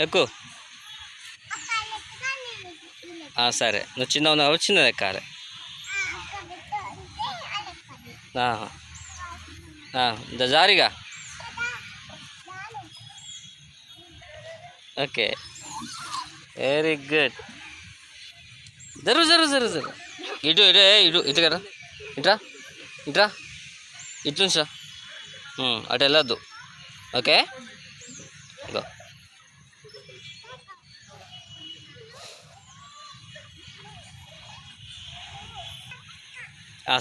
ఎక్కువ. సరే, నువ్వు చిన్న ఉన్నావు, చిన్నది ఎక్కాలి. జారిగా. Okay, very good. జరుగు జరుగు జరుగు జరుగు. ఇటు ఇటు ఇటు ఇటు కదా. ఇట్రా ఇట్రా, ఇటు నుంచా. అటు వెళ్ళొద్దు. Okay, go.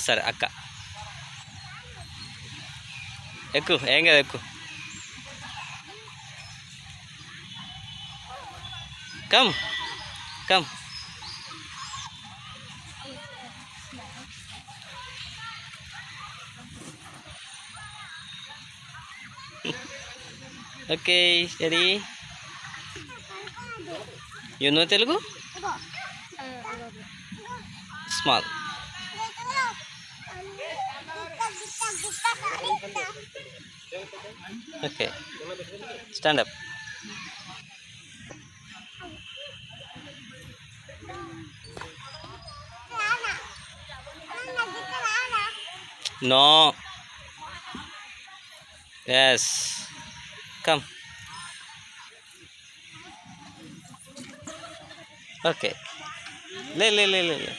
సరే అక్క, ఎక్కు, ఏం కదా, ఎక్కు. Come come. Okay, ready. You know Telugu? Small. Okay, stand up. No. Yes, come. Okay, లే లే లే లే.